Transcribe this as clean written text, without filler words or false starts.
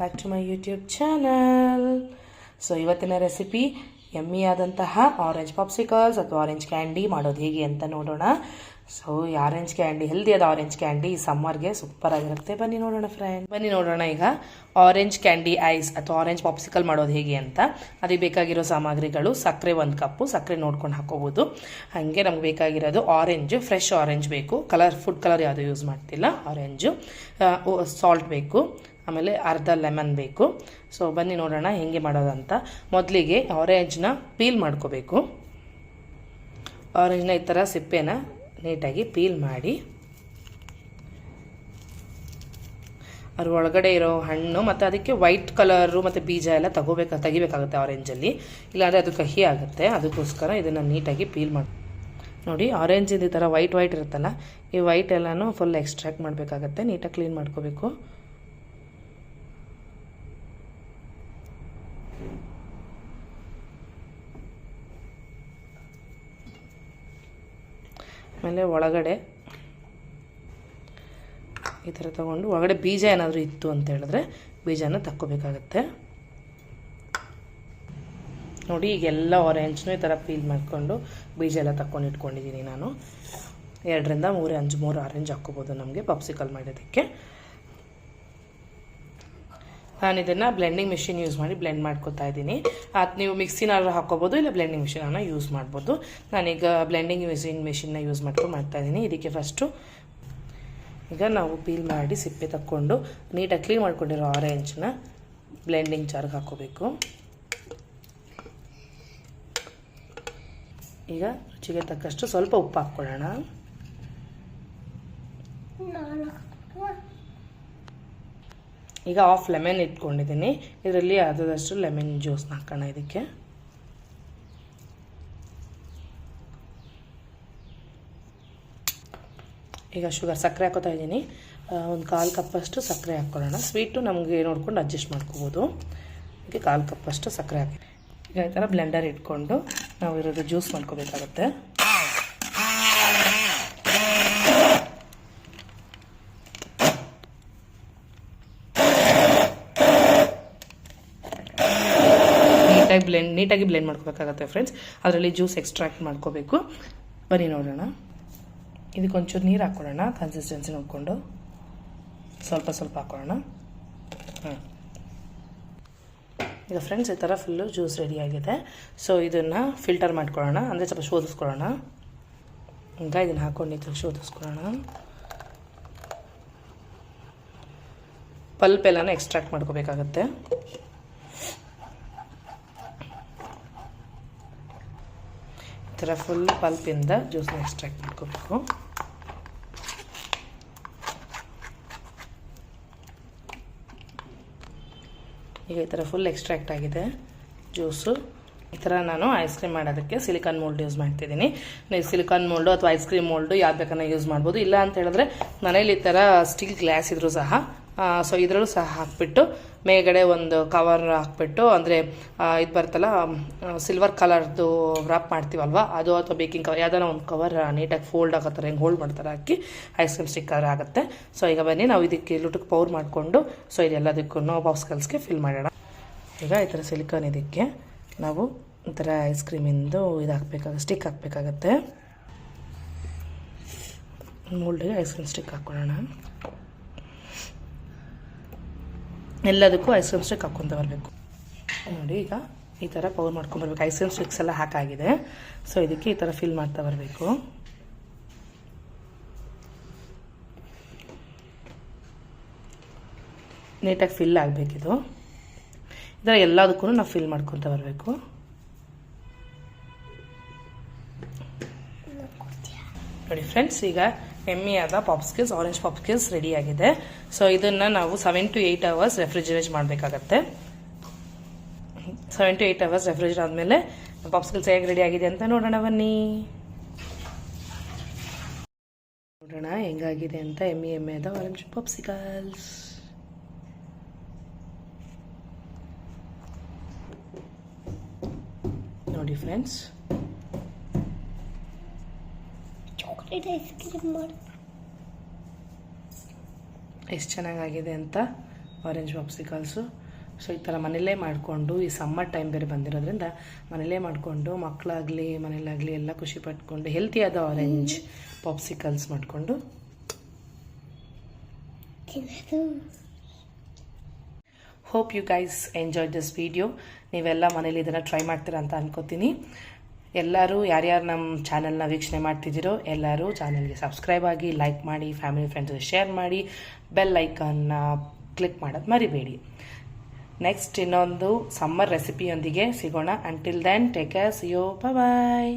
Back to my YouTube channel. So ಇವತ್ತಿನ recipe yummy ಆದಂತಹ orange popsicles ಅಥವಾ orange candy ಮಾಡೋದು ಹೇಗೆ ಅಂತ ನೋಡೋಣ. ಸೊ ಈ ಆರೆಂಜ್ ಕ್ಯಾಂಡಿ, ಹೆಲ್ದಿಯಾದ ಆರೆಂಜ್ ಕ್ಯಾಂಡಿ ಸಮ್ಮರ್ಗೆ ಸೂಪರ್ ಆಗಿರುತ್ತೆ. ಬನ್ನಿ ನೋಡೋಣ ಫ್ರೆಂಡ್, ಬನ್ನಿ ನೋಡೋಣ ಈಗ ಆರೆಂಜ್ ಕ್ಯಾಂಡಿ ಐಸ್ ಅಥವಾ ಆರೆಂಜ್ ಪಾಪ್ಸಿಕಲ್ ಮಾಡೋದು ಹೇಗೆ ಅಂತ. ಅದಕ್ಕೆ ಬೇಕಾಗಿರೋ ಸಾಮಗ್ರಿಗಳು: ಸಕ್ಕರೆ 1 ಕಪ್ಪು, ಸಕ್ಕರೆ ನೋಡ್ಕೊಂಡು ಹಾಕೋಬೋದು. ಹಾಗೆ ನಮ್ಗೆ ಬೇಕಾಗಿರೋದು ಆರೆಂಜ್, ಫ್ರೆಶ್ ಆರೆಂಜ್ ಬೇಕು, ಫುಡ್ ಕಲರ್ ಯಾವುದೂ ಯೂಸ್ ಮಾಡ್ತಿಲ್ಲ, ಆರೆಂಜು. ಸಾಲ್ಟ್ ಬೇಕು, ಆಮೇಲೆ ಅರ್ಧ ಲೆಮನ್ ಬೇಕು. ಸೊ ಬನ್ನಿ ನೋಡೋಣ ಹೇಗೆ ಮಾಡೋದಂತ. ಮೊದಲಿಗೆ ಆರೆಂಜ್ನ ಪೀಲ್ ಮಾಡ್ಕೋಬೇಕು. ಆರೆಂಜ್ನ ಈ ಥರ ಸಿಪ್ಪೆನ ನೀಟಾಗಿ ಪೀಲ್ ಮಾಡಿ ಅದ್ರ ಒಳಗಡೆ ಇರೋ ಹಣ್ಣು ಮತ್ತು ಅದಕ್ಕೆ ವೈಟ್ ಕಲರು ಮತ್ತು ಬೀಜ ಎಲ್ಲ ತೆಗಿಬೇಕಾಗುತ್ತೆ ಆರೆಂಜಲ್ಲಿ, ಇಲ್ಲಾಂದರೆ ಅದು ಕಹಿ ಆಗುತ್ತೆ. ಅದಕ್ಕೋಸ್ಕರ ಇದನ್ನು ನೀಟಾಗಿ ಪೀಲ್ ಮಾಡಿ ನೋಡಿ. ಆರೆಂಜಿಂದ ಈ ಥರ ವೈಟ್ ಇರುತ್ತಲ್ಲ, ಈ ವೈಟ್ ಎಲ್ಲನೂ ಫುಲ್ ಎಕ್ಸ್ಟ್ರಾಕ್ಟ್ ಮಾಡಬೇಕಾಗತ್ತೆ. ನೀಟಾಗಿ ಕ್ಲೀನ್ ಮಾಡ್ಕೋಬೇಕು. ಆಮೇಲೆ ಒಳಗಡೆ ಈ ಥರ ತೊಗೊಂಡು ಒಳಗಡೆ ಬೀಜ ಏನಾದರೂ ಇತ್ತು ಅಂತ ಹೇಳಿದ್ರೆ ಬೀಜನ ತಕ್ಕೋಬೇಕಾಗತ್ತೆ. ನೋಡಿ ಈಗೆಲ್ಲ ಆರೆಂಜ್ನೂ ಈ ಥರ ಪೀಲ್ ಮಾಡಿಕೊಂಡು ಬೀಜ ಎಲ್ಲ ತಕ್ಕೊಂಡು ಇಟ್ಕೊಂಡಿದ್ದೀನಿ ನಾನು. 2 ರಿಂದ 3 ಆರೆಂಜ್ ಹಾಕ್ಕೋಬೋದು ನಮಗೆ ಪಾಪ್ಸಿಕಲ್ ಮಾಡೋದಕ್ಕೆ. ನಾನು ಇದನ್ನು ಬ್ಲೆಂಡಿಂಗ್ ಮಿಷಿನ್ ಯೂಸ್ ಮಾಡಿ ಬ್ಲೆಂಡ್ ಮಾಡ್ಕೊತಾ ಇದ್ದೀನಿ. ಅದು ನೀವು ಮಿಕ್ಸಿನಾದ್ರೂ ಹಾಕ್ಕೋಬೋದು, ಇಲ್ಲ ಬ್ಲೆಂಡಿಂಗ್ ಮಿಷಿನನ್ನು ಯೂಸ್ ಮಾಡ್ಬೋದು. ನಾನೀಗ ಬ್ಲೆಂಡಿಂಗ್ ಮಿಷಿನ್ನ ಯೂಸ್ ಮಾಡ್ತಾಯಿದ್ದೀನಿ. ಇದಕ್ಕೆ ಫಸ್ಟು ಈಗ ನಾವು ಪೀಲ್ ಮಾಡಿ ಸಿಪ್ಪೆ ತಕ್ಕೊಂಡು ನೀಟಾಗಿ ಕ್ಲೀನ್ ಮಾಡ್ಕೊಂಡಿರೋ ಆರೆಂಜ್ನ ಬ್ಲೆಂಡಿಂಗ್ ಜಾರ್ಗೆ ಹಾಕ್ಕೋಬೇಕು. ಈಗ ರುಚಿಗೆ ತಕ್ಕಷ್ಟು ಸ್ವಲ್ಪ ಉಪ್ಪು ಹಾಕ್ಕೊಳ್ಳೋಣ. ಈಗ ಹಾಫ್ ಲೆಮನ್ ಇಟ್ಕೊಂಡಿದ್ದೀನಿ. ಇದರಲ್ಲಿ ಆದಷ್ಟು ಲೆಮನ್ ಜ್ಯೂಸ್ನ ಹಾಕೋಣ ಇದಕ್ಕೆ. ಈಗ ಸಕ್ಕರೆ ಹಾಕೋತಾ ಇದ್ದೀನಿ. ಒಂದು 1/4 ಕಪ್ಪಷ್ಟು ಸಕ್ಕರೆ ಹಾಕ್ಕೊಳ್ಳೋಣ. ಸ್ವೀಟು ನಮಗೆ ನೋಡ್ಕೊಂಡು ಅಡ್ಜಸ್ಟ್ ಮಾಡ್ಕೋಬೋದು. ಈಗ 1/4 ಕಪ್ಪಷ್ಟು ಸಕ್ಕರೆ ಹಾಕಿ ಈಗ ಈ ಥರ ಬ್ಲೆಂಡರ್ ಇಟ್ಕೊಂಡು ನಾವು ಇರೋದು ಜ್ಯೂಸ್ ಮಾಡ್ಕೋಬೇಕಾಗತ್ತೆ. ನೀಟಾಗಿ ಬ್ಲೆಂಡ್ ಮಾಡ್ಕೋಬೇಕಾಗತ್ತೆ ಫ್ರೆಂಡ್ಸ್. ಅದರಲ್ಲಿ ಜ್ಯೂಸ್ ಎಕ್ಸ್ಟ್ರಾಕ್ಟ್ ಮಾಡ್ಕೋಬೇಕು. ಬನ್ನಿ ನೋಡೋಣ. ಇದಕ್ಕೊಂಚೂರು ನೀರು ಹಾಕ್ಕೊಳ್ಳೋಣ, ಕನ್ಸಿಸ್ಟೆನ್ಸಿ ನೋಡಿಕೊಂಡು ಸ್ವಲ್ಪ ಹಾಕ್ಕೊಳ್ಳೋಣ. ಈಗ ಫ್ರೆಂಡ್ಸ್ ಈ ಥರ ಫುಲ್ಲು ಜ್ಯೂಸ್ ರೆಡಿಯಾಗಿದೆ. ಸೊ ಇದನ್ನು ಫಿಲ್ಟರ್ ಮಾಡ್ಕೊಳ್ಳೋಣ, ಅಂದರೆ ಸ್ವಲ್ಪ ಶೋಧಿಸ್ಕೊಳ್ಳೋಣ. ಈಗ ಇದನ್ನು ಹಾಕ್ಕೊಂಡು ಶೋಧಿಸ್ಕೊಳ್ಳೋಣ. ಪಲ್ಪ್ ಎಲ್ಲನೂ ಎಕ್ಸ್ಟ್ರಾಕ್ಟ್ ಮಾಡ್ಕೋಬೇಕಾಗತ್ತೆ. ಈ ಥರ ಫುಲ್ ಪಲ್ಪಿಂದ ಜ್ಯೂಸ್ನ ಎಕ್ಸ್ಟ್ರಾಕ್ಟ್ ಮಾಡ್ಕೋಬೇಕು. ಈಗ ಈ ಥರ ಫುಲ್ ಎಕ್ಸ್ಟ್ರಾಕ್ಟ್ ಆಗಿದೆ ಜ್ಯೂಸು. ಈ ಥರ ನಾನು ಐಸ್ ಕ್ರೀಮ್ ಮಾಡೋದಕ್ಕೆ ಸಿಲಿಕಾನ್ ಮೋಲ್ಡ್ ಯೂಸ್ ಮಾಡ್ತಿದ್ದೀನಿ. ನೀವು ಸಿಲಿಕಾನ್ ಮೋಲ್ಡು ಅಥವಾ ಐಸ್ ಕ್ರೀಮ್ ಮೋಲ್ಡು ಯಾವ್ದು ಬೇಕನ್ನ ಯೂಸ್ ಮಾಡ್ಬೋದು. ಇಲ್ಲ ಅಂತ ಹೇಳಿದ್ರೆ ಮನೇಲಿ ಈ ಥರ ಸ್ಟೀಲ್ ಗ್ಲಾಸ್ ಇದ್ರೂ ಸಹ, ಸೊ ಇದರಲ್ಲೂ ಸಹ ಹಾಕ್ಬಿಟ್ಟು ಮೇಲ್ಗಡೆ ಒಂದು ಕವರ್ ಹಾಕ್ಬಿಟ್ಟು, ಅಂದರೆ ಇದು ಬರ್ತಲ್ಲ ಸಿಲ್ವರ್ ಕಲರ್ದು ವ್ರಾಪ್ ಮಾಡ್ತೀವಲ್ವ, ಅದು ಅಥವಾ ಬೇಕಿಂಗ್ ಕವರ್ ಯಾವುದಾನ ಒಂದು ಕವರ್ ನೀಟಾಗಿ ಫೋಲ್ಡ್ ಆಗೋ ಥರ ಹೆಂಗೆ ಹೋಲ್ಡ್ ಮಾಡ್ತಾರೆ ಹಾಕಿ ಐಸ್ ಕ್ರೀಮ್ ಸ್ಟಿಕ್ಕರ್ ಆಗುತ್ತೆ. ಸೊ ಈಗ ಬನ್ನಿ ನಾವು ಇದಕ್ಕೆ ಲುಟಕ್ಕೆ ಪೌರ್ ಮಾಡಿಕೊಂಡು ಸೊ ಇದೆಲ್ಲದಕ್ಕೂ ಪಾಪ್ಸಿಕಲ್ಸ್ಗೆ ಫಿಲ್ ಮಾಡೋಣ. ಈಗ ಈ ಥರ ಸಿಲಿಕಾನ್ ಇದಕ್ಕೆ ನಾವು ಈ ಥರ ಐಸ್ ಕ್ರೀಮಿಂದು ಸ್ಟಿಕ್ ಹಾಕಬೇಕಾಗತ್ತೆ. ಮೋಲ್ಡಿಗೆ ಐಸ್ ಕ್ರೀಮ್ ಸ್ಟಿಕ್ ಹಾಕ್ಕೊಳ್ಳೋಣ. ಎಲ್ಲದಕ್ಕೂ ಐಸ್ ಕ್ರೀಮ್ ಸ್ಟಿಕ್ ಹಾಕ್ಕೊತ ಬರಬೇಕು. ನೋಡಿ ಈಗ ಈ ಥರ ಪೌರ್ ಮಾಡ್ಕೊಂಬರ್ಬೇಕು. ಐಸ್ ಕ್ರೀಮ್ ಸ್ಟಿಕ್ಸ್ ಎಲ್ಲ ಹಾಕಾಗಿದೆ. ಸೊ ಇದಕ್ಕೆ ಈ ಥರ ಫಿಲ್ ಮಾಡ್ತಾ ಬರಬೇಕು. ನೀಟಾಗಿ ಫಿಲ್ ಆಗಬೇಕಿದು. ಈ ಥರ ಎಲ್ಲದಕ್ಕೂ ನಾವು ಫಿಲ್ ಮಾಡ್ಕೊತ ಬರಬೇಕು. ನೋಡಿ ಫ್ರೆಂಡ್ಸ್, ಈಗ ಯಮ್ಮಿಯಾದ ಪಾಪ್ಸಿಕಲ್ಸ್, ಆರೆಂಜ್ ಪಾಪ್ಸಿಕಲ್ಸ್ ರೆಡಿಯಾಗಿದೆ. ಸೊ ಇದನ್ನು ನಾವು 7 to 8 hours ರೆಫ್ರಿಜರೇಟ್ ಮಾಡಬೇಕಾಗತ್ತೆ. 7 to 8 hours ರೆಫ್ರಿಜರೇಟ್ ಆದಮೇಲೆ ಪಾಪ್ಸಿಕಲ್ಸ್ ಹೇಗೆ ರೆಡಿ ಆಗಿದೆ ಅಂತ ನೋಡೋಣ ಬನ್ನಿ. ನೋಡೋಣ ಹೆಂಗಾಗಿದೆ ಅಂತ ಯಮ್ಮಿಯಾದ ಆರೆಂಜ್ ಪಾಪ್ಸಿಕಲ್ಸ್. ನೋಡಿ ಫ್ರೆಂಡ್ಸ್, ಚಾಕ್ಲೇಟ್ ಐಸ್ ಕ್ರೀಮ್ ಮಾಡಿ ಎಷ್ಟು ಚೆನ್ನಾಗಿದೆ ಅಂತ ಆರೆಂಜ್ ಪಾಪ್ಸಿಕಲ್ಸು. ಸೊ ಈ ಥರ ಮನೇಲೇ ಮಾಡಿಕೊಂಡು, ಈ ಸಮ್ಮರ್ ಟೈಮ್ ಬೇರೆ ಬಂದಿರೋದ್ರಿಂದ ಮನೇಲೇ ಮಾಡಿಕೊಂಡು ಮಕ್ಕಳಾಗಲಿ ಮನೇಲಾಗಲಿ ಎಲ್ಲ ಖುಷಿ ಪಟ್ಕೊಂಡು ಹೆಲ್ತಿಯಾದ ಆರೆಂಜ್ ಪಾಪ್ಸಿಕಲ್ಸ್ ಮಾಡಿಕೊಂಡು hope you guys enjoy this video. ನೀವೆಲ್ಲ ಮನೇಲಿ ಇದನ್ನು ಟ್ರೈ ಮಾಡ್ತೀರಾ ಅಂತ ಅನ್ಕೋತೀನಿ. ಎಲ್ಲರೂ ಯಾರ್ಯಾರು ನಮ್ಮ ಚಾನಲ್ನ ವೀಕ್ಷಣೆ ಮಾಡ್ತಿದ್ದೀರೋ ಎಲ್ಲರೂ ಚಾನಲ್ಗೆ ಸಬ್ಸ್ಕ್ರೈಬ್ ಆಗಿ, ಲೈಕ್ ಮಾಡಿ, ಫ್ಯಾಮಿಲಿ ಫ್ರೆಂಡ್ಸ್ಗೆ ಶೇರ್ ಮಾಡಿ, ಬೆಲ್ ಐಕನ್ನ ಕ್ಲಿಕ್ ಮಾಡೋದು ಮರಿಬೇಡಿ. ನೆಕ್ಸ್ಟ್ ಇನ್ನೊಂದು ಸಮ್ಮರ್ ರೆಸಿಪಿಯೊಂದಿಗೆ ಸಿಗೋಣ. Until then take care, see you, bye.